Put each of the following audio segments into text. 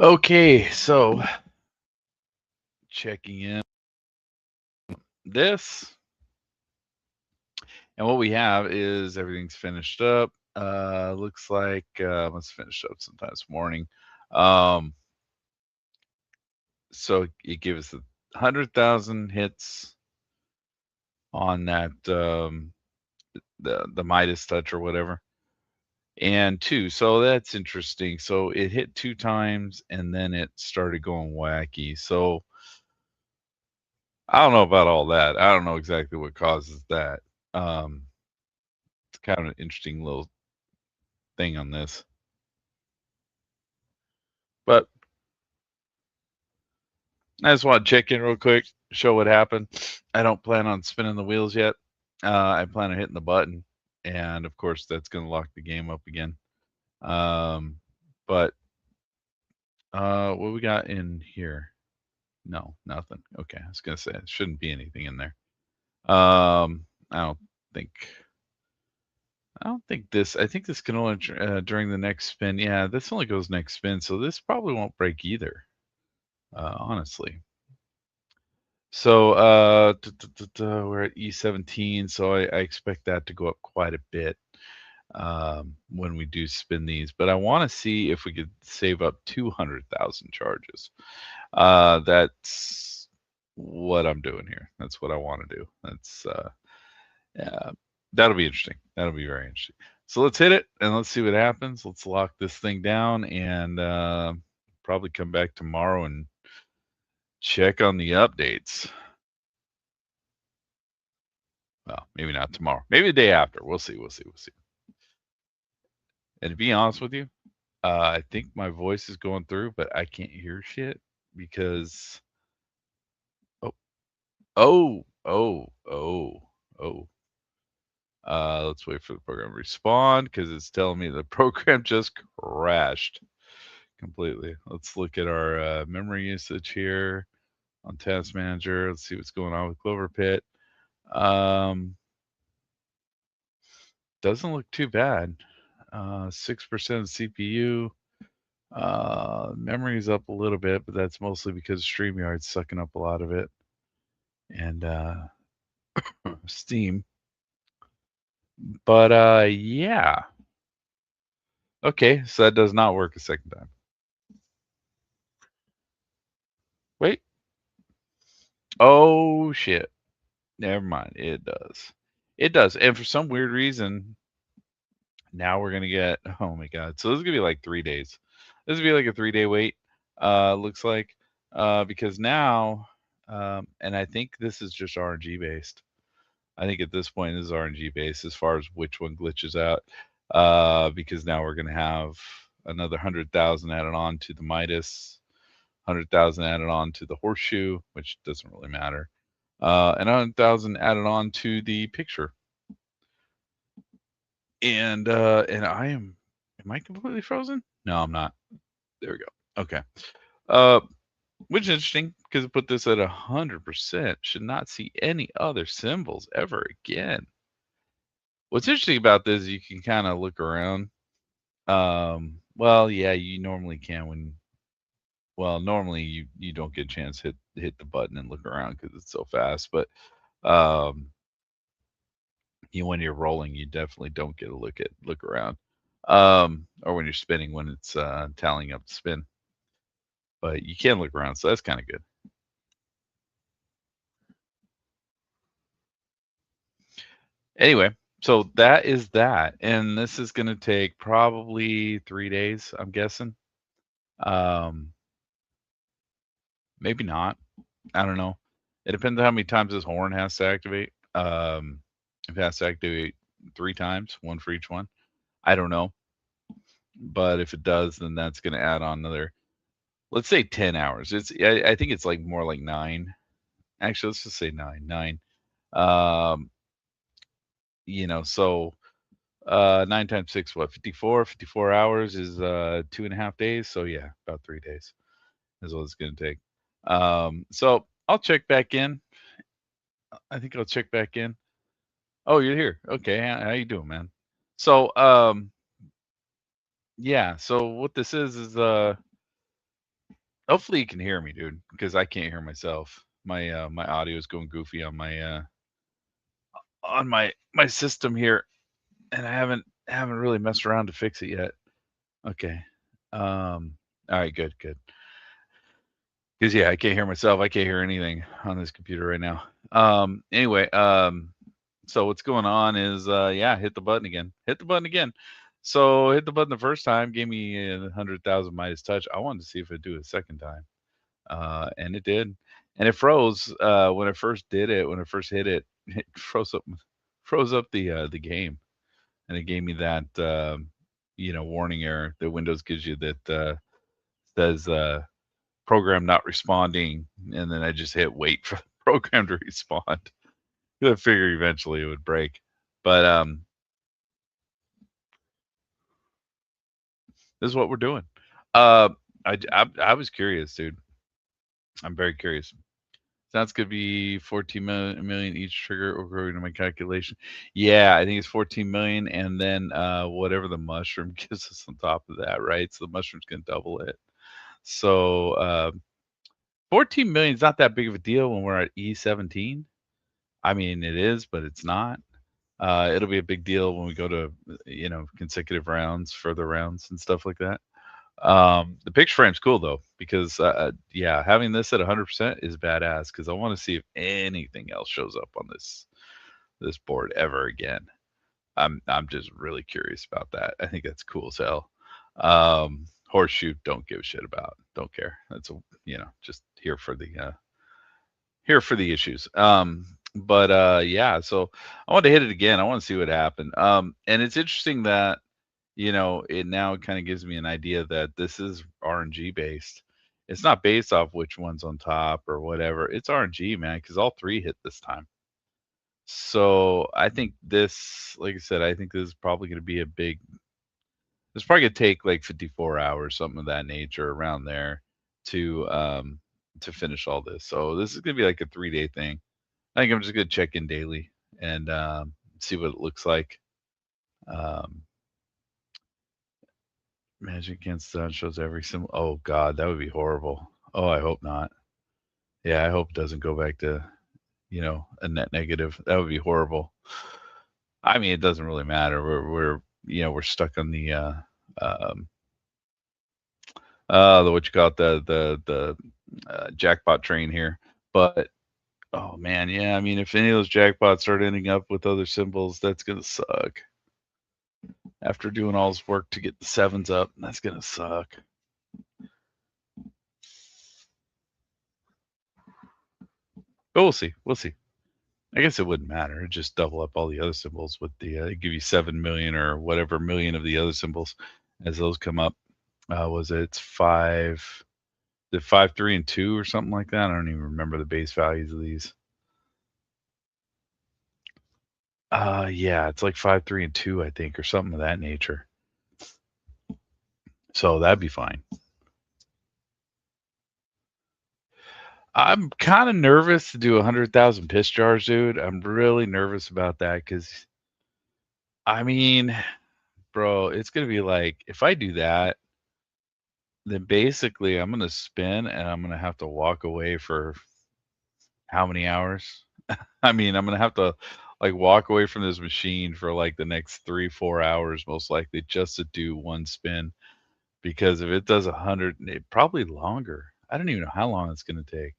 Okay, so checking in this, and what we have is everything's finished up. Looks like must have finished up sometime this morning. Um, so it gives us 100,000 hits on that the Midas touch or whatever, and two. So that's interesting. So it hit two times, and then it started going wacky. So I don't know about all that. I don't know exactly what causes that. Um, it's kind of an interesting little thing on this. But I just want to check in real quick, show what happened. I don't plan on spinning the wheels yet. I plan on hitting the button, and of course, that's going to lock the game up again. Um, but what we got in here? No, nothing. Okay, I was going to say it shouldn't be anything in there. I don't think. I don't think this. I think this can only during the next spin. Yeah, this only goes next spin, so this probably won't break either. Honestly. So we're at E17, so I expect that to go up quite a bit when we do spin these. But I want to see if we could save up 200,000 charges. That's what I'm doing here. That's what I want to do. That's yeah, that'll be interesting. That'll be very interesting. So let's hit it and let's see what happens. Let's lock this thing down and probably come back tomorrow and check on the updates. Well, maybe not tomorrow. Maybe the day after. We'll see. We'll see. We'll see. And to be honest with you, I think my voice is going through, but I can't hear shit because oh oh. Oh. Let's wait for the program to respond because it's telling me the program just crashed completely. Let's look at our memory usage here on Task Manager. Let's see what's going on with Cloverpit. Um, doesn't look too bad. 6% CPU. Memory is up a little bit, but that's mostly because StreamYard's sucking up a lot of it. And Steam. But yeah. Okay, so that does not work a second time. Wait. Oh shit. Never mind. It does. It does. And for some weird reason, now we're gonna get oh my god. So this is gonna be like 3 days. This would be like a 3 day wait, looks like. Because now and I think this is just RNG based. I think at this point this is RNG based as far as which one glitches out. Because now we're gonna have another 100,000 added on to the Midas, 100,000 added on to the horseshoe, which doesn't really matter. And 100,000 added on to the picture. And am I completely frozen? No, I'm not. There we go. Okay. Uh, which is interesting because it put this at 100%. Should not see any other symbols ever again. What's interesting about this, you can kind of look around. Well, yeah, you normally can when. Well, normally you don't get a chance to hit the button and look around because it's so fast. But um, when you're rolling, you definitely don't get a look around. Or when you're spinning, when it's tallying up the spin. But you can look around, so that's kind of good. Anyway, so that is that, and this is going to take probably 3 days, I'm guessing. Um, maybe not. I don't know. It depends on how many times this horn has to activate. If it has to activate 3 times, one for each one, I don't know. But if it does, then that's going to add on another, let's say 10 hours. I think it's like more like 9. Actually, let's just say 9. 9. Um, so 9 times 6, what, 54? 54 hours is 2.5 days. So yeah, about 3 days is what it's going to take. So I'll check back in. I think I'll check back in. Oh, you're here. Okay, how you doing, man? So yeah. So what this is Hopefully you can hear me, dude, because I can't hear myself. My audio is going goofy on my system here, and I haven't really messed around to fix it yet. Okay. All right, good, good. Because yeah, I can't hear myself. I can't hear anything on this computer right now. Anyway, so what's going on is yeah, hit the button again. Hit the button again. So hit the button the first time, gave me 100,000 Midas touch. I wanted to see if it'd do it a second time. And it did. And it froze when I first did it, when I first hit it, it froze up the game. And it gave me that warning error that Windows gives you that says program not responding, and then I just hit wait for the program to respond. I figured eventually it would break, but this is what we're doing. Uh, I was curious, dude. I'm very curious. That's gonna be 14 million each trigger according to my calculation. Yeah, I think it's 14 million, and then whatever the mushroom gives us on top of that, right? So the mushroom's gonna double it. So 14 million is not that big of a deal when we're at E17. I mean, it is, but it's not. It'll be a big deal when we go to, consecutive rounds, further rounds, and stuff like that. The picture frame's cool though, because yeah, having this at 100% is badass. Because I want to see if anything else shows up on this board ever again. I'm just really curious about that. I think that's cool as hell. Horseshoe, don't give a shit about. Don't care. That's just here for the issues. But yeah, so I want to hit it again. I want to see what happened. And it's interesting that it now kind of gives me an idea that this is RNG based. It's not based off which one's on top or whatever. It's RNG, man, because all three hit this time. So I think this, like I said, I think this is probably going to be a big. It's probably going to take like 54 hours, something of that nature, around there, to finish all this. So this is going to be like a 3-day thing. I think I'm just gonna check in daily and see what it looks like. Um, Magic against Sun shows every symbol. Oh God, that would be horrible. Oh, I hope not. Yeah, I hope it doesn't go back to a net negative. That would be horrible. I mean, it doesn't really matter. We're stuck on um, the what you call it, the jackpot train here. But oh man, yeah. I mean, if any of those jackpots start ending up with other symbols, that's gonna suck. After doing all this work to get the sevens up, that's gonna suck. But we'll see. We'll see. I guess it wouldn't matter. It'd just double up all the other symbols with the give you 7 million or whatever million of the other symbols as those come up. Was it it's the 5, 3, and 2 or something like that? I don't even remember the base values of these. Yeah, it's like 5, 3, and 2, I think, or something of that nature. So that'd be fine. I'm kind of nervous to do 100,000 piss jars, dude. I'm really nervous about that because, I mean, bro, it's gonna be like if I do that, then basically I'm gonna spin and I'm gonna have to walk away for how many hours? I mean, I'm gonna have to like walk away from this machine for like the next 3, 4 hours, most likely, just to do one spin. Because if it does 100, probably longer. I don't even know how long it's gonna take.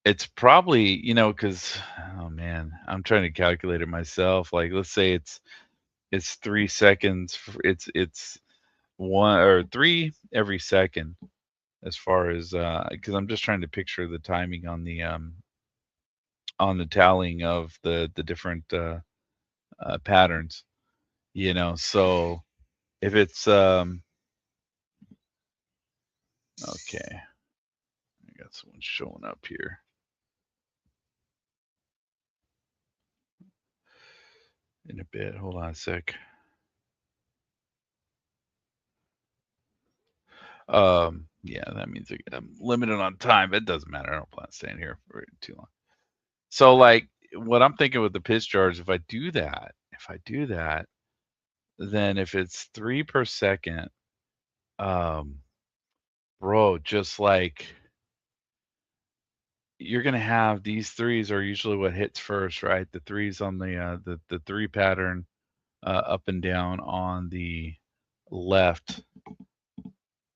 It's probably, because oh man, I'm trying to calculate it myself. Like, let's say it's 3 seconds. It's one or three every second, as far as because I'm just trying to picture the timing on the tallying of the different patterns. So if it's okay, I got someone showing up here in a bit. Hold on a sec. Yeah, that means I'm limited on time. It doesn't matter. I don't plan on staying here for too long. So, like, what I'm thinking with the pitch jars, if I do that, then if it's 3 per second, um, bro, just like you're gonna have these threes are usually what hits first, right? The threes on the three pattern up and down on the left.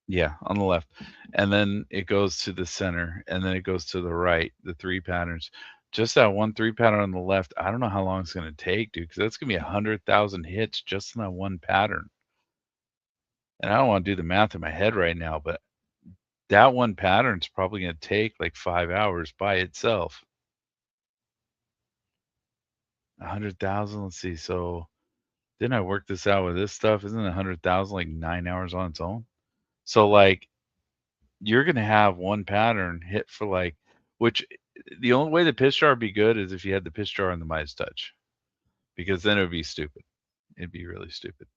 Yeah, on the left. And then it goes to the center and then it goes to the right, the three patterns. Just that one three pattern on the left, I don't know how long it's going to take, dude, because that's going to be 100,000 hits just in that one pattern. And I don't want to do the math in my head right now, but that one pattern's probably going to take like 5 hours by itself. 100,000, let's see. So didn't I work this out with this stuff? Isn't 100,000 like 9 hours on its own? So like you're gonna have one pattern hit for like, which the only way the pitch jar would be good is if you had the pitch jar and the Midas touch, because then it would be stupid. It'd be really stupid.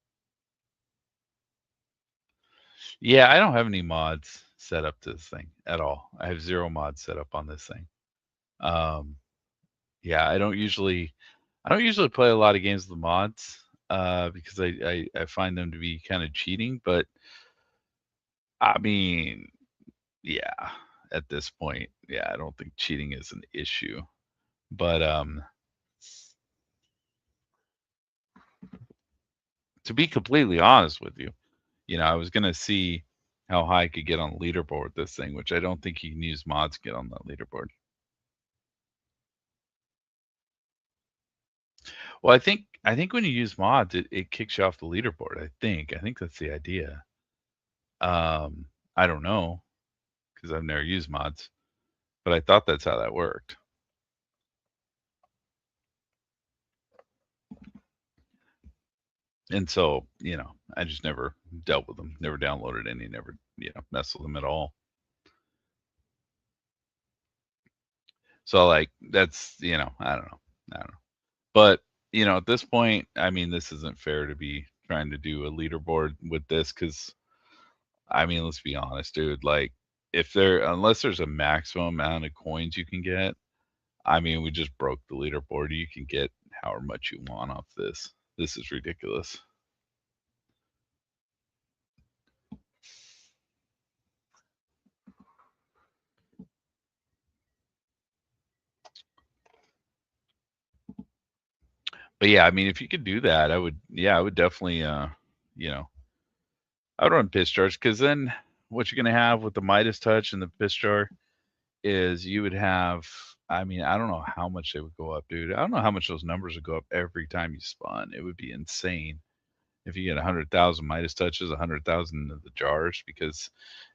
Yeah, I don't have any mods set up to this thing at all. I have zero mods set up on this thing. Um, yeah, I don't usually play a lot of games with mods because I find them to be kind of cheating. But I mean, yeah, at this point, yeah, I don't think cheating is an issue. But to be completely honest with you, I was gonna see how high I could get on the leaderboard with this thing, which I don't think you can use mods to get on that leaderboard. Well, I think when you use mods, it kicks you off the leaderboard. I think that's the idea. Um, I don't know because I've never used mods, but I thought that's how that worked. And so, I just never dealt with them, never downloaded any, never, messed with them at all. So like that's, I don't know. I don't know. But, at this point, I mean, this isn't fair to be trying to do a leaderboard with this because, I mean, let's be honest, dude. Like, unless there's a maximum amount of coins you can get, I mean, we just broke the leaderboard. You can get however much you want off this. This is ridiculous. But yeah, I mean, if you could do that, I would definitely, you know, I would run piss jars because then what you're going to have with the Midas touch and the piss jar is you would have, I mean, I don't know how much they would go up, dude. I don't know how much those numbers would go up every time you spun. It would be insane if you get 100,000 Midas touches, 100,000 of the jars, because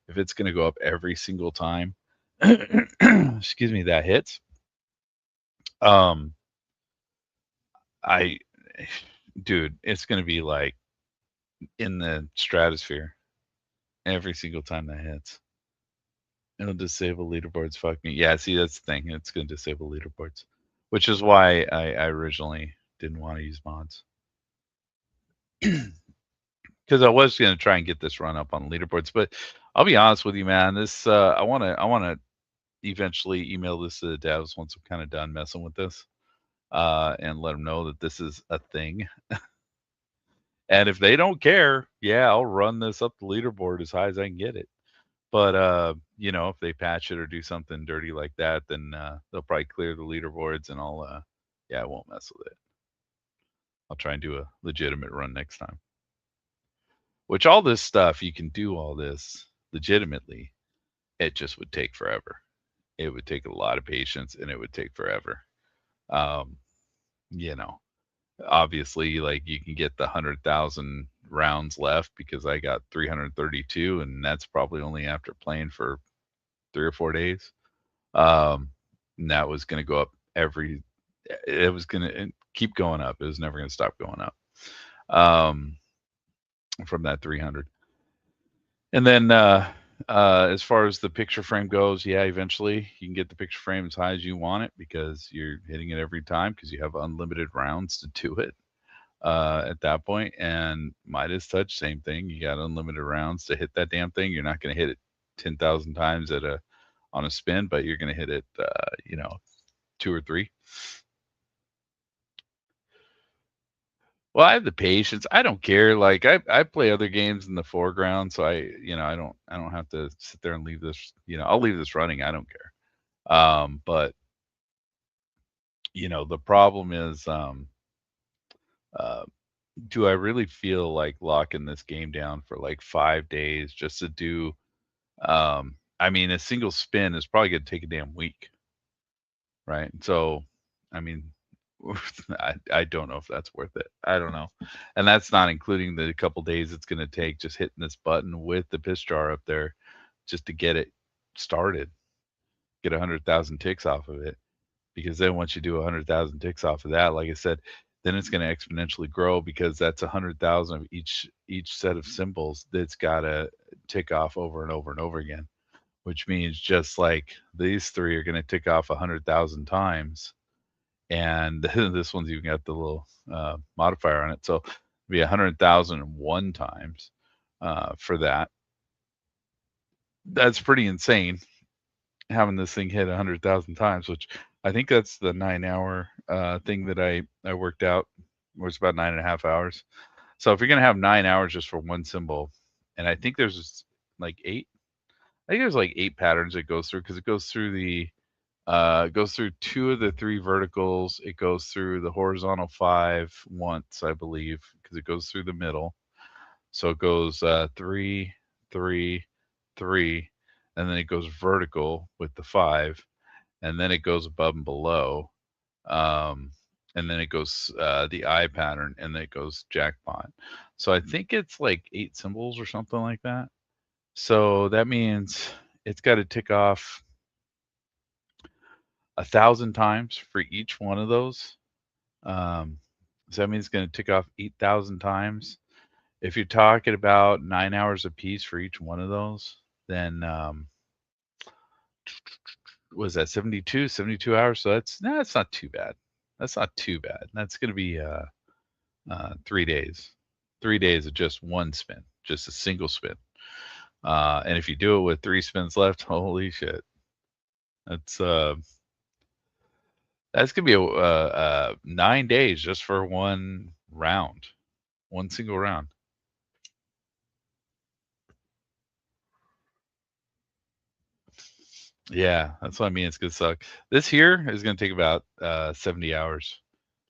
if it's going to go up every single time, excuse me, that hits, um, I, dude, it's going to be like in the stratosphere every single time that hits. It'll disable leaderboards. Fuck me. Yeah, see, that's the thing. It's going to disable leaderboards, which is why I originally didn't want to use mods. Because I was going to try and get this run up on leaderboards, but I'll be honest with you, man. This I want to eventually email this to the devs once I'm kind of done messing with this, and let them know that this is a thing. And if they don't care, yeah, I'll run this up the leaderboard as high as I can get it. But if they patch it or do something dirty like that, then they'll probably clear the leaderboards, and yeah, I won't mess with it. I'll try and do a legitimate run next time. Which all this stuff you can do all this legitimately. It just would take forever. It would take a lot of patience, and it would take forever. Um, you know, obviously, like you can get the 100,000 rounds left because I got 332, and that's probably only after playing for 3 or 4 days. Um, and that was going to go up it was going to keep going up. It was never going to stop going up from that 300. And then as far as the picture frame goes, yeah, eventually you can get the picture frame as high as you want it because you're hitting it every time because you have unlimited rounds to do it at that point. And Midas touch, same thing. You got unlimited rounds to hit that damn thing. You're not going to hit it 10,000 times on a spin, but you're going to hit it, 2 or 3. Well, I have the patience. I don't care. Like I play other games in the foreground, so I don't have to sit there and leave this. I'll leave this running. I don't care. But the problem is, uh, do I really feel like locking this game down for like 5 days just to do? I mean, a single spin is probably gonna take a damn week, right? So, I mean, I don't know if that's worth it. I don't know, and that's not including the couple days it's gonna take just hitting this button with the piss jar up there, just to get it started, get 100,000 ticks off of it. Because then once you do 100,000 ticks off of that, like I said, then it's gonna exponentially grow because that's 100,000 of each set of symbols that's gotta tick off over and over and over again, which means just like these 3 are gonna tick off 100,000 times, and this one's even got the little, modifier on it, so it'll be 100,001 times, for that. That's pretty insane having this thing hit 100,000 times, which I think that's the 9-hour, thing that I worked out, was about 9.5 hours. So if you're gonna have 9 hours just for one symbol, and I think there's like 8, I think there's like 8 patterns it goes through because it goes through 2 of the 3 verticals, it goes through the horizontal 5 once, I believe, because it goes through the middle. So it goes, 3, 3, 3, and then it goes vertical with the 5, and then it goes above and below, um, and then it goes, the eye pattern, and then it goes jackpot. So I think it's like 8 symbols or something like that. So that means it's gotta tick off 1,000 times for each one of those. Um, so that means it's gonna tick off 8,000 times. If you're talking about 9 hours apiece for each one of those, then, was that 72 hours? So that's not too bad. That's not too bad. That's gonna be, 3 days. 3 days of just one spin, just a single spin. And if you do it with 3 spins left, holy shit. That's, uh that's gonna be 9 days just for one round, one single round. Yeah, that's what I mean, it's gonna suck. This here is gonna take about, 70 hours.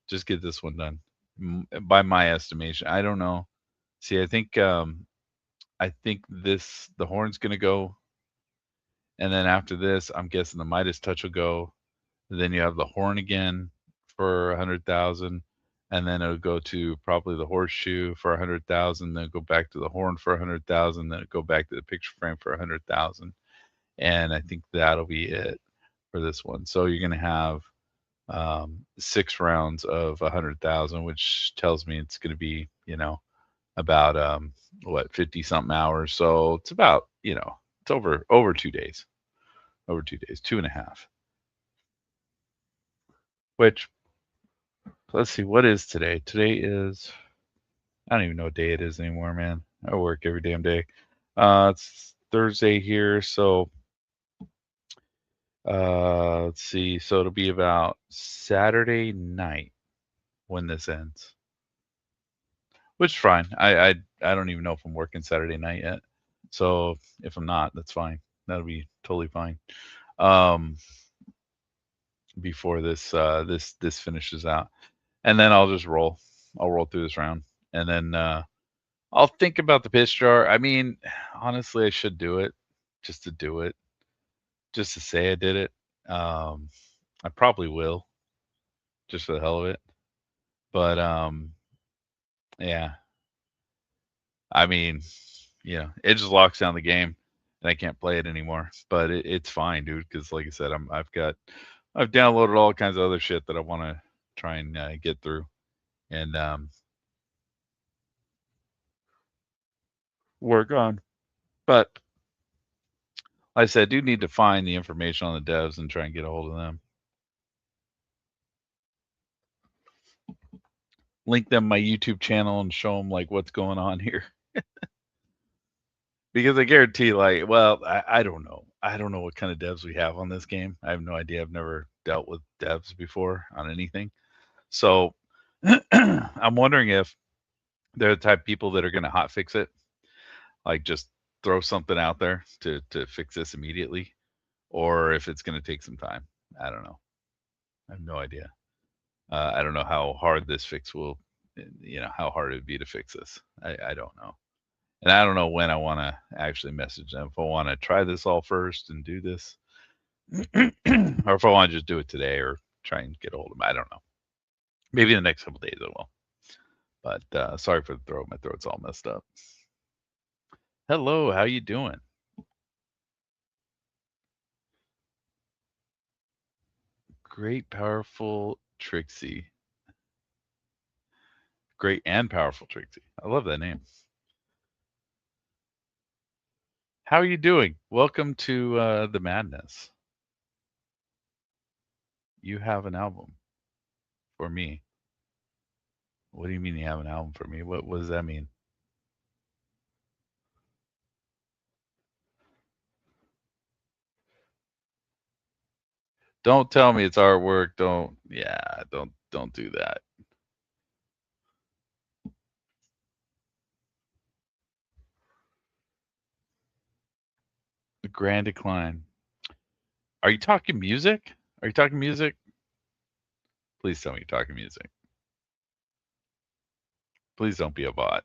Just get this one done, by my estimation. I don't know. See, I think the horn's gonna go, and then after this, I'm guessing the Midas touch will go. Then you have the horn again for 100,000, and then it'll go to probably the horseshoe for 100,000, then go back to the horn for 100,000, then it go back to the picture frame for 100,000, and I think that'll be it for this one. So you're gonna have 6 rounds of 100,000, which tells me it's gonna be, about what 50 something hours. So it's about, it's over 2 days, over 2 days, two and a half. Which, let's see, what is today? Today is, I don't even know what day it is anymore, man. I work every damn day. It's Thursday here, so let's see. So it'll be about Saturday night when this ends, which is fine. I don't even know if I'm working Saturday night yet. So if I'm not, that's fine. That'll be totally fine. Um, before this finishes out, and then I'll just roll. I'll roll through this round, and then I'll think about the piss jar. I mean, honestly, I should do it just to do it, just to say I did it. Um, I probably will, just for the hell of it. But yeah, I mean, it just locks down the game, and I can't play it anymore. But it's fine, dude, because like I said, I've downloaded all kinds of other shit that I want to try and get through and work on. But like I said, I do need to find the information on the devs and try and get a hold of them. Link them my YouTube channel and show them like what's going on here. Because I guarantee, like, well, I don't know. I don't know what kind of devs we have on this game. I have no idea. I've never dealt with devs before on anything. So I'm wondering if they're the type of people that are going to hot fix it, like just throw something out there to fix this immediately, or if it's going to take some time. I don't know. I have no idea. I don't know how hard this fix will, how hard it'd be to fix this. I don't know. And I don't know when I want to actually message them. If I want to try this all first and do this, or if I want to just do it today or try and get a hold of them. I don't know. Maybe in the next couple days I will. But sorry for the throat. My throat's all messed up. Hello, how you doing? Great, powerful Trixie. Great and powerful Trixie. I love that name. How are you doing? Welcome to the madness. You have an album for me. What do you mean you have an album for me? What does that mean? Don't tell me it's artwork. Don't do that. The Grand Decline. Are you talking music? Are you talking music? Please tell me you're talking music. Please don't be a bot.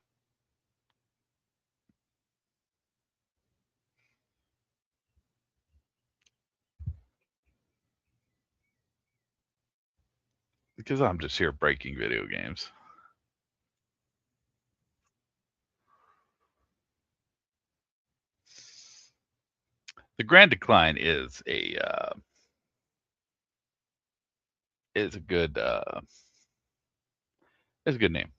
Because I'm just here breaking video games. The Grand Decline is a good is a good name.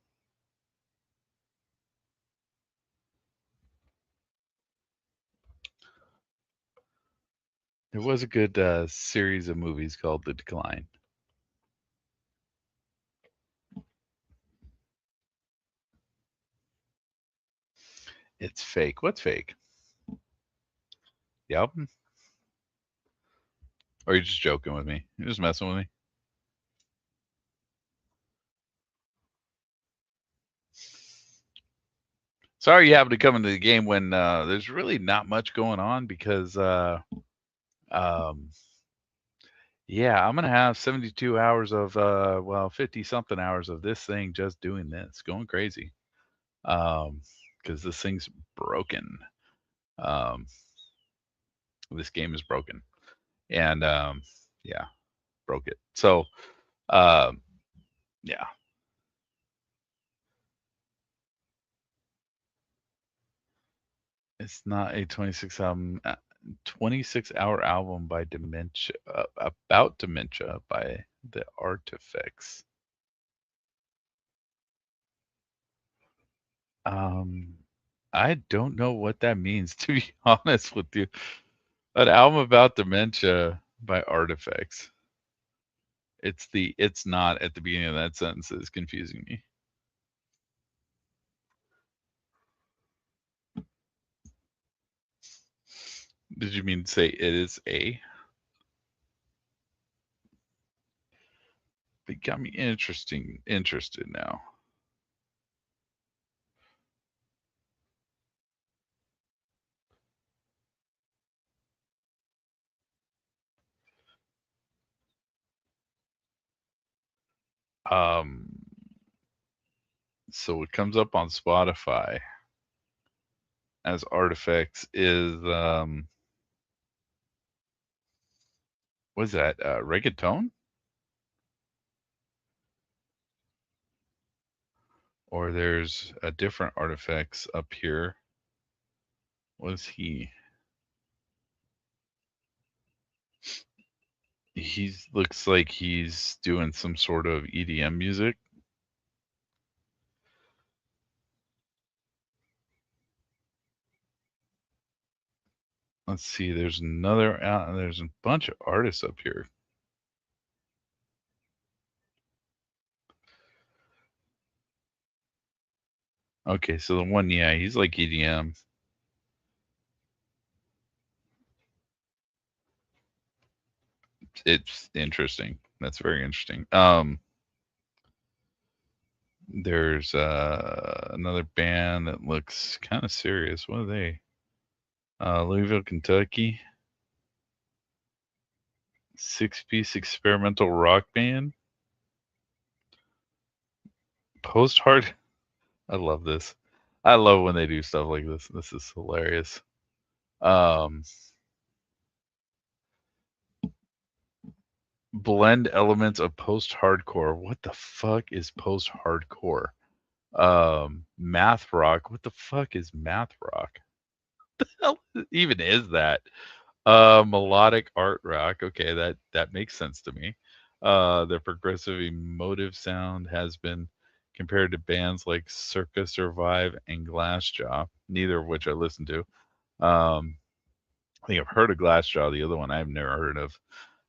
There was a good series of movies called The Decline. It's fake. What's fake? The album? Or are you just joking with me? You're just messing with me? Sorry you happened to come into the game when there's really not much going on because um, yeah, I'm gonna have 72 hours of 50 something hours of this thing just doing this, going crazy. Because this thing's broken. Um, this game is broken, and yeah, broke it. So um, yeah, it's not a 26-hour album by dementia about dementia by the Artifacts. Um, I don't know what that means, to be honest with you. An album about dementia by Artifacts. It's not at the beginning of that sentence that is confusing me. Did you mean to say it is a? It got me interested now. Um, so it comes up on Spotify as Artifacts is what's that? Reggaeton? Or there's a different Artifacts up here. What is he? He looks like he's doing some sort of EDM music. Let's see. There's there's a bunch of artists up here. Okay, so the one, yeah, he's like EDM. It's interesting. That's very interesting. There's another band that looks kind of serious. What are they? Louisville, Kentucky. 6-piece experimental rock band. Post hard. I love this. I love when they do stuff like this. This is hilarious. Um, blend elements of post hardcore. What the fuck is post hardcore? Math rock. What the fuck is math rock? Hell even is that? Melodic art rock. Okay, that makes sense to me. The progressive emotive sound has been compared to bands like Circa Survive and Glassjaw, neither of which I listen to. Um, I think I've heard of Glassjaw. The other one I've never heard of.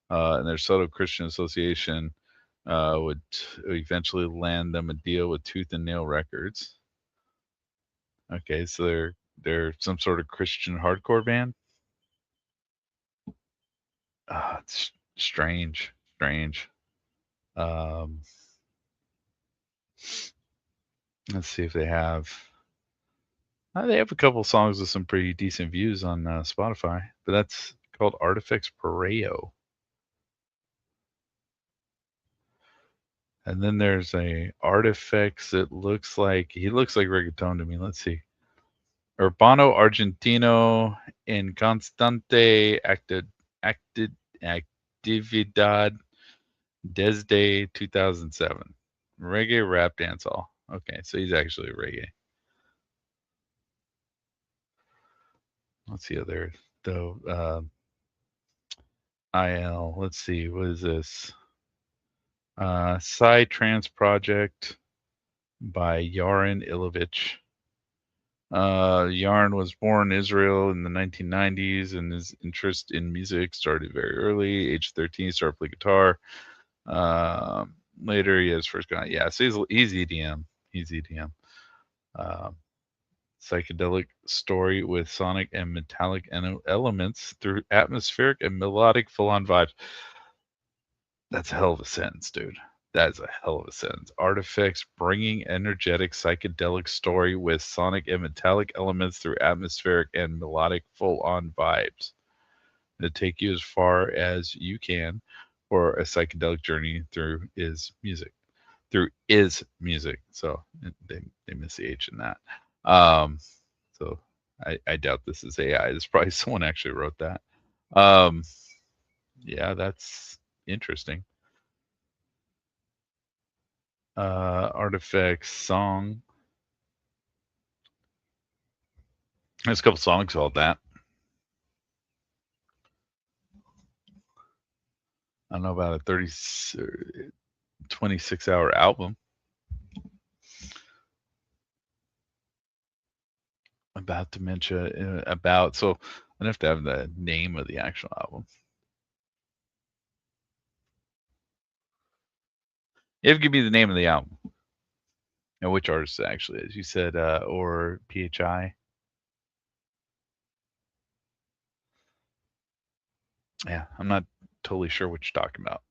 And their Soto Christian Association would eventually land them a deal with Tooth and Nail Records. Okay, so they're some sort of Christian hardcore band. It's strange, strange. Um, let's see if they have a couple songs with some pretty decent views on Spotify, but that's called Artifex Pareo. And then there's a Artifex that looks like reggaeton to me. Let's see. Urbano Argentino in Constante Actividad Desde 2007. Reggae rap dancehall. Okay, so he's actually reggae. Let's see other though. IL. Let's see. What is this? Psy Trance Project by Yaron Ilovich. Yarn was born in Israel in the 1990s, and his interest in music started very early. Age 13, he started playing guitar. Later, he has first gone. Yeah, so he's EDM. He's EDM. Um, Psychedelic story with sonic and metallic elements through atmospheric and melodic full-on vibes. That's a hell of a sentence, dude. That is a hell of a sentence. Artifacts bringing energetic psychedelic story with sonic and metallic elements through atmospheric and melodic full-on vibes that take you as far as you can for a psychedelic journey through is music. Through is music. So they miss the H in that. Um, so I doubt this is AI. This probably someone actually wrote that. Um, yeah, that's interesting. Artifacts song. There's a couple songs called that. I don't know about a 26-hour album about dementia. About so I have to have the name of the actual album. You have to give me the name of the album and which artist it actually is. You said or PHI. Yeah, I'm not totally sure what you're talking about.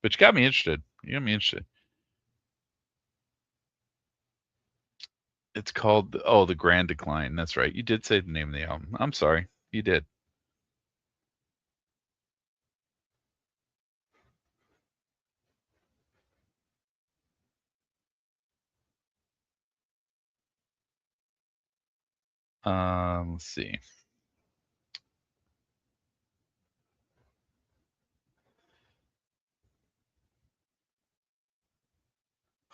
But you got me interested. You got me interested. It's called the Grand Decline. That's right. You did say the name of the album. I'm sorry. You did. Let's see.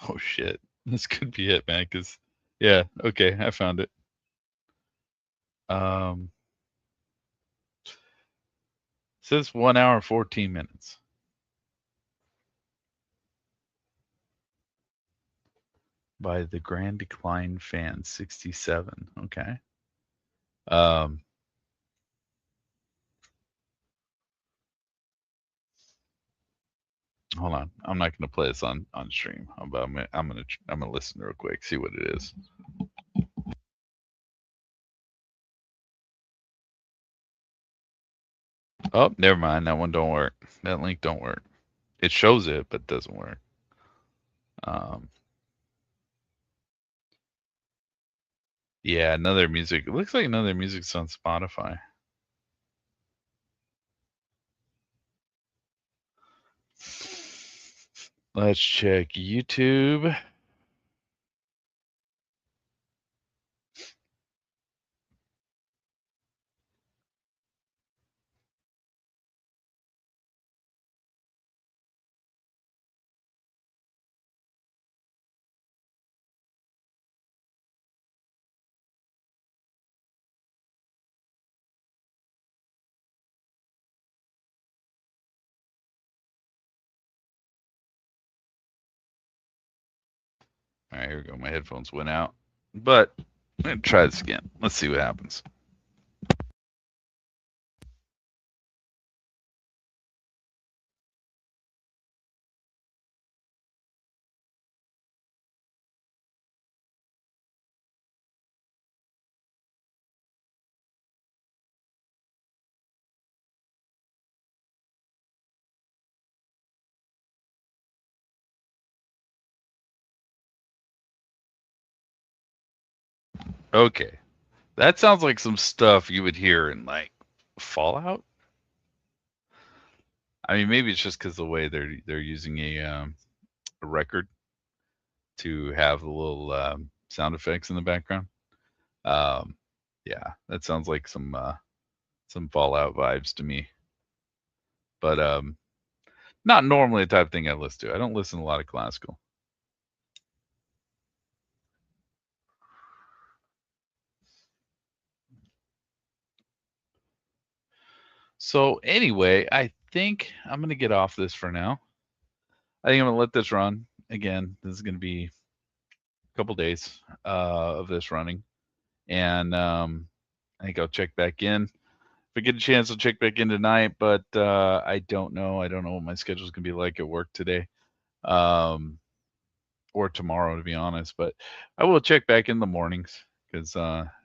Oh shit. This could be it, man, cuz yeah, okay, I found it. Um says 1 hour and 14 minutes by the Grand Decline fan 67. Okay. Um hold on. I'm not going to play this on stream. But I'm going to listen real quick, see what it is. Oh, never mind. That one don't work. That link don't work. It shows it, but doesn't work. Um, yeah, another music. It looks like another music's on Spotify. Let's check YouTube. All right, here we go. My headphones went out, but I'm gonna try this again. Let's see what happens. Okay, that sounds like some stuff you would hear in like Fallout. I mean, maybe it's just because the way they're using a record to have the little sound effects in the background. Um, yeah, that sounds like some Fallout vibes to me. But not normally the type of thing I listen to. I don't listen to a lot of classical. So anyway, I think I'm gonna get off this for now. I think I'm gonna let this run. Again, this is gonna be a couple days of this running, and I think I'll check back in. If I get a chance, I'll check back in tonight. But I don't know. I don't know what my schedule's gonna be like at work today, or tomorrow, to be honest. But I will check back in the mornings because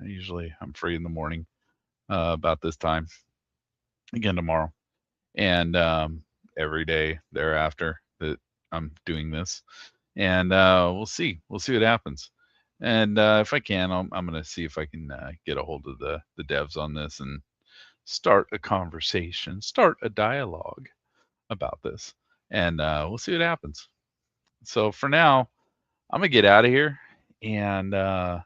usually I'm free in the morning about this time. Again tomorrow, and every day thereafter that I'm doing this, and we'll see. We'll see what happens. And if I can, I'm going to see if I can get a hold of the devs on this and start a conversation, start a dialogue about this, and we'll see what happens. So for now, I'm gonna get out of here, and I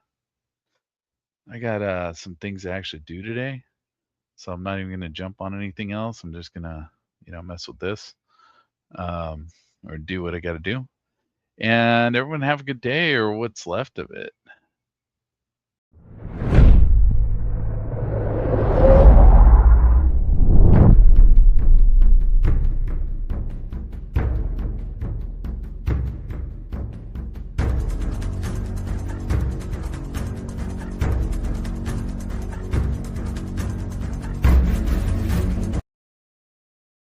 got some things to actually do today, so I'm not even gonna jump on anything else. I'm just gonna, mess with this, um, or do what I got to do. And everyone have a good day, or what's left of it.